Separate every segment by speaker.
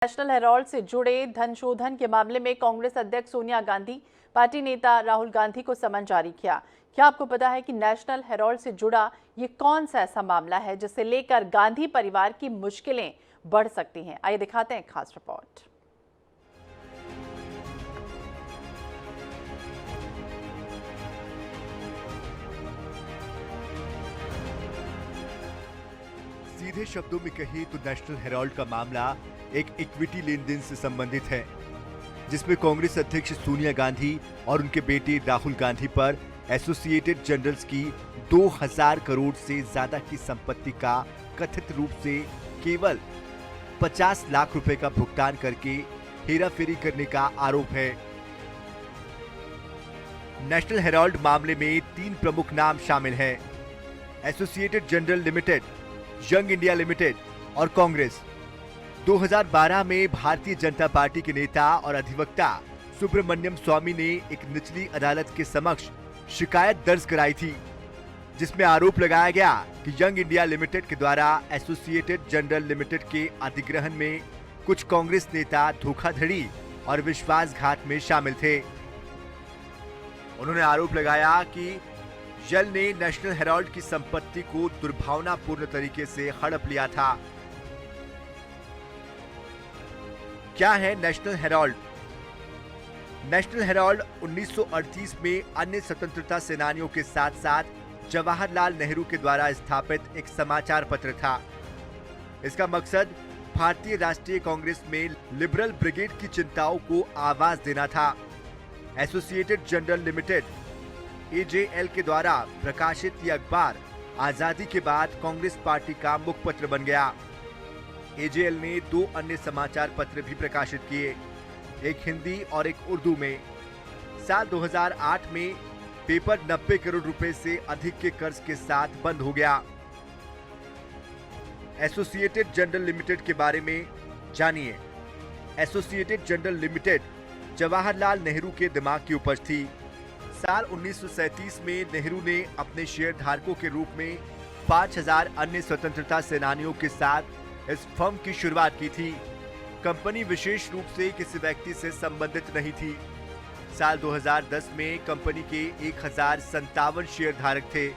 Speaker 1: National Herald से जुड़े धन शोधन के मामले में कांग्रेस अध्यक्ष सोनिया गांधी पार्टी नेता राहुल गांधी को समन जारी किया। क्या आपको पता है कि नेशनल हेराल्ड से जुड़ा ये कौन सा ऐसा मामला है जिसे लेकर गांधी परिवार की मुश्किलें बढ़ सकती हैं? आइए दिखाते हैं खास रिपोर्ट।
Speaker 2: सीधे शब्दों में कहे तो नेशनल हेराल्ड का मामला एक इक्विटी लेन देन से संबंधित है, जिसमें कांग्रेस अध्यक्ष सोनिया गांधी और उनके बेटे राहुल गांधी पर एसोसिएटेड जनरल्स की 2000 करोड़ से ज्यादा की संपत्ति का कथित रूप से केवल 50 लाख रुपए का भुगतान करके हेराफेरी करने का आरोप है। नेशनल हेराल्ड मामले में 3 प्रमुख नाम शामिल हैं: associated general limited, young India limited और कांग्रेस। 2012 में भारतीय जनता पार्टी के नेता और अधिवक्ता सुब्रमण्यम स्वामी ने एक निचली अदालत के समक्ष शिकायत दर्ज कराई थी, जिसमें आरोप लगाया गया कि यंग इंडिया लिमिटेड के द्वारा एसोसिएटेड जनरल लिमिटेड के अधिग्रहण में कुछ कांग्रेस नेता धोखाधड़ी और विश्वासघात में शामिल थे। उन्होंने आरोप लगाया कि यल ने नेशनल हेराल्ड की संपत्ति को दुर्भावनापूर्ण तरीके से हड़प लिया था। क्या है नेशनल हेराल्ड? नेशनल हेराल्ड 1938 में अन्य स्वतंत्रता सेनानियों के साथ साथ जवाहरलाल नेहरू के द्वारा स्थापित एक समाचार पत्र था। इसका मकसद भारतीय राष्ट्रीय कांग्रेस में लिबरल ब्रिगेड की चिंताओं को आवाज देना था। एसोसिएटेड जनरल लिमिटेड एजेएल के द्वारा प्रकाशित यह अखबार आजादी के बाद कांग्रेस पार्टी का मुखपत्र बन गया। एजेएल ने 2 अन्य समाचार पत्र भी प्रकाशित किए, एक हिंदी और एक उर्दू में। साल 2008 में पेपर 90 करोड़ रुपए से अधिक के कर्ज के साथ बंद हो गया। एसोसिएटेड जनरल लिमिटेड के बारे में जानिए। Associated general limited Jawaharlal Nehru के दिमाग की उपज थी। साल 1937 में नेहरू ने अपने शेयर धारकों के रूप में 5000 अन्य स्वतंत्रता सेनानियों के साथ इस फर्म की शुरुआत की थी। कंपनी विशेष रूप से किसी व्यक्ति से संबंधित नहीं थी। साल 2010 में कंपनी के 1057 शेयर धारक थे।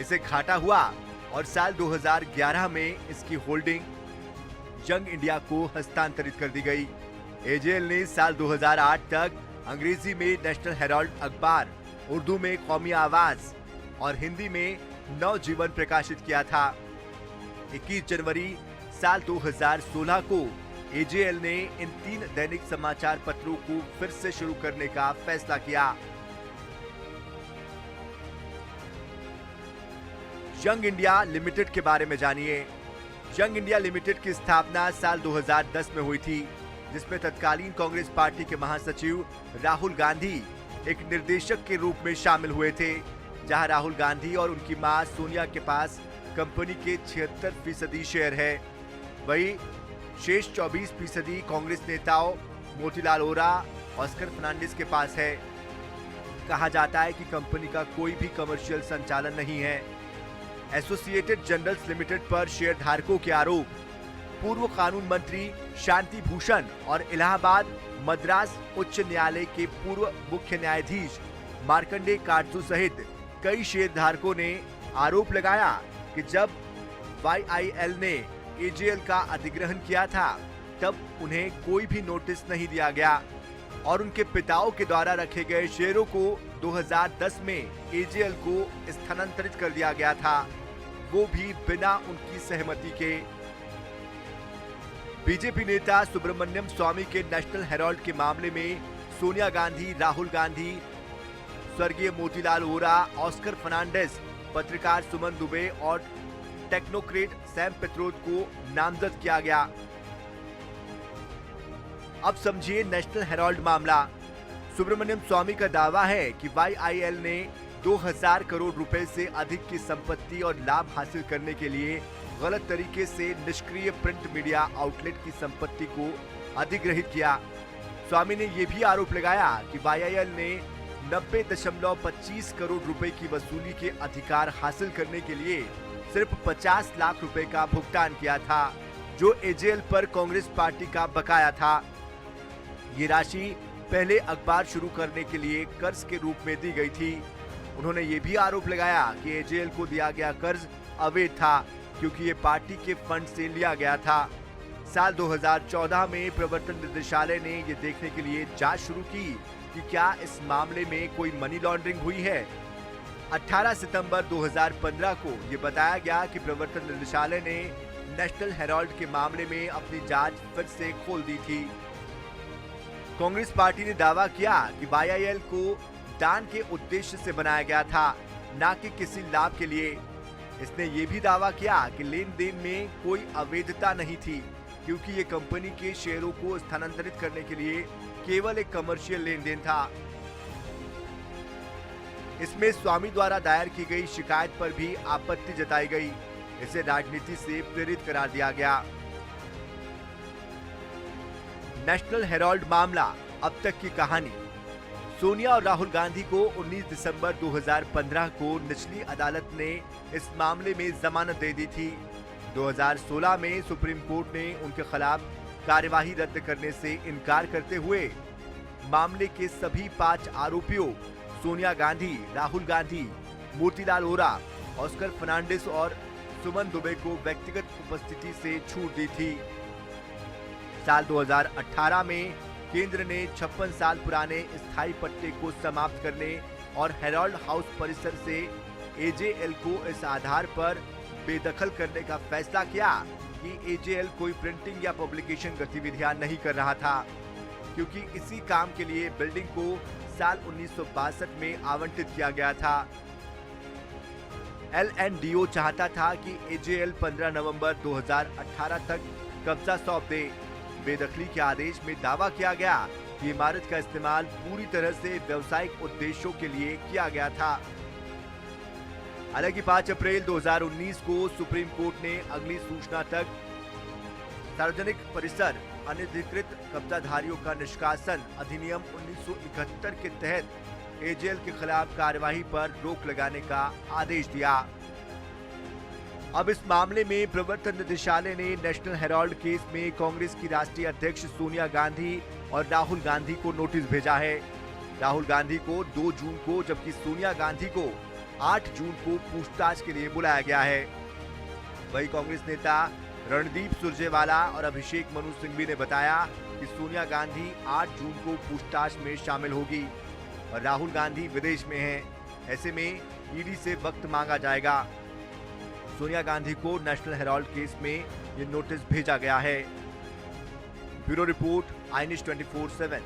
Speaker 2: इसे घाटा हुआ और साल 2011 में इसकी होल्डिंग यंग इंडिया को हस्तांतरित कर दी गई। एजेएल ने साल 2008 तक अंग्रेजी में नेशनल हेराल्ड अखबार, उर्दू में कौमी आवाज और हिंदी में नवजीवन प्रकाशित किया था। 21 जनवरी साल 2016 को एजेएल ने इन 3 दैनिक समाचार पत्रों को फिर से शुरू करने का फैसला किया। यंग इंडिया लिमिटेड के बारे में जानिए। यंग इंडिया लिमिटेड की स्थापना साल 2010 में हुई थी, जिसमें तत्कालीन कांग्रेस पार्टी के महासचिव राहुल गांधी एक निर्देशक के रूप में शामिल हुए थे, जहां राहुल गांधी और उनकी मां सोनिया के पास कंपनी के 76% शेयर है। वही शेष 24% कांग्रेस नेताओं मोतीलाल वोरा, ऑस्कर फर्नांडिस के पास है। कहा जाता है कि कंपनी का कोई भी कमर्शियल संचालन नहीं है। एसोसिएटेड जनरल्स लिमिटेड पर शेयर धारकों के आरोप पूर्व कानून मंत्री शांति भूषण और इलाहाबाद मद्रास उच्च न्यायालय के पूर्व मुख्य न्यायाधीश मार्कंडेय काटजू सहित कई शेयरधारकों ने आरोप लगाया कि जब वाईआईएल ने एजेएल का अधिग्रहण किया था तब उन्हें कोई भी नोटिस नहीं दिया गया और उनके पिताओं के द्वारा रखे गए शेयरों को 2010 में एजेएल को स्थानांतरित कर दिया गया था, वो भी बिना उनकी सहमति के। बीजेपी नेता सुब्रमण्यम स्वामी के नेशनल हेराल्ड के मामले में सोनिया गांधी, राहुल गांधी, स्वर्गीय मोतीलाल वोरा, ऑस्कर फर्नांडिस, पत्रकार सुमन दुबे और टेक्नोक्रेट सैम पेत्रोद को नामजद किया गया। अब समझिए नेशनल हेराल्ड मामला। सुब्रमण्यम स्वामी का दावा है कि वाईआईएल ने 2000 करोड़ रुपए से अधिक की संपत्ति और लाभ हासिल करने के लिए गलत तरीके से निष्क्रिय प्रिंट मीडिया आउटलेट की संपत्ति को अधिग्रहित किया। स्वामी ने यह भी आरोप लगाया कि वाईआईएल ने 90.25 करोड़ रुपए की वसूली के अधिकार हासिल करने के लिए सिर्फ 50 लाख रुपए का भुगतान किया था, जो एजेएल पर कांग्रेस पार्टी का बकाया था। ये राशि पहले अखबार शुरू करने के लिए कर्ज के रूप में दी गई थी। उन्होंने ये भी आरोप लगाया कि एजेएल को दिया गया कर्ज अवैध था, क्योंकि ये पार्टी के फंड से लिया गया था। साल 2014 में प्रवर्तन निदेशालय ने ये देखने के लिए जांच शुरू की कि क्या इस मामले में कोई मनी लॉन्ड्रिंग हुई है। 18 सितंबर 2015 को ये बताया गया कि प्रवर्तन निदेशालय ने नेशनल हेराल्ड के मामले में अपनी जांच फिर से खोल दी थी। कांग्रेस पार्टी ने दावा किया कि वाईआईएल को दान के उद्देश्य से बनाया गया था, न कि किसी लाभ के लिए। इसने ये भी दावा किया कि लेन देन में कोई अवैधता नहीं थी, क्योंकि ये कंपनी के शेयरों को स्थानांतरित करने के लिए केवल एक कमर्शियल लेन देन था। इसमें स्वामी द्वारा दायर की गई शिकायत पर भी आपत्ति जताई गई। इसे राजनीति से प्रेरित करार दिया गया। नेशनल हेराल्ड मामला, अब तक की कहानी। सोनिया और राहुल गांधी को 19 दिसंबर 2015 को निचली अदालत ने इस मामले में जमानत दे दी थी। 2016 में सुप्रीम कोर्ट ने उनके खिलाफ कार्यवाही रद्द करने से इनकार करते हुए मामले के सभी 5 आरोपियों सोनिया गांधी, राहुल गांधी, मोतीलाल वोरा, ऑस्कर फर्नांडिस और सुमन दुबे को व्यक्तिगत उपस्थिति से छूट दी थी। साल 2018 में केंद्र ने 56 साल पुराने स्थायी पट्टे को समाप्त करने और हेराल्ड हाउस परिसर से एजेएल को इस आधार पर बेदखल करने का फैसला किया कि एजेएल कोई प्रिंटिंग या पब्लिकेशन गतिविधियां नहीं कर रहा था, क्योंकि इसी काम के लिए बिल्डिंग को साल 1962 में आवंटित किया गया था। LNDO चाहता था कि एजेएल 15 नवंबर 2018 तक कब्जा सौंप दे। बेदखली के आदेश में दावा किया गया कि इमारत का इस्तेमाल पूरी तरह से व्यावसायिक उद्देश्यों के लिए किया गया था। हालांकि 5 अप्रैल 2019 को सुप्रीम कोर्ट ने अगली सूचना तक सार्वजनिक परिसर अनधिकृत कब्जाधारियों का निष्कासन अधिनियम 1971 के तहत एजेएल के खिलाफ कार्यवाही पर रोक लगाने का आदेश दिया। अब इस मामले में प्रवर्तन निदेशालय ने नेशनल हेराल्ड केस में कांग्रेस की राष्ट्रीय अध्यक्ष सोनिया गांधी और राहुल गांधी को नोटिस भेजा है। राहुल गांधी को 2 जून को, जबकि सोनिया गांधी को 8 जून को पूछताछ के लिए बुलाया गया है। वही कांग्रेस नेता रणदीप सुरजेवाला और अभिषेक मनु सिंघवी ने बताया कि सोनिया गांधी 8 जून को पूछताछ में शामिल होगी और राहुल गांधी विदेश में हैं। ऐसे में ईडी से वक्त मांगा जाएगा। सोनिया गांधी को नेशनल हेराल्ड केस में ये नोटिस भेजा गया है। Bureau report, I news 24/7।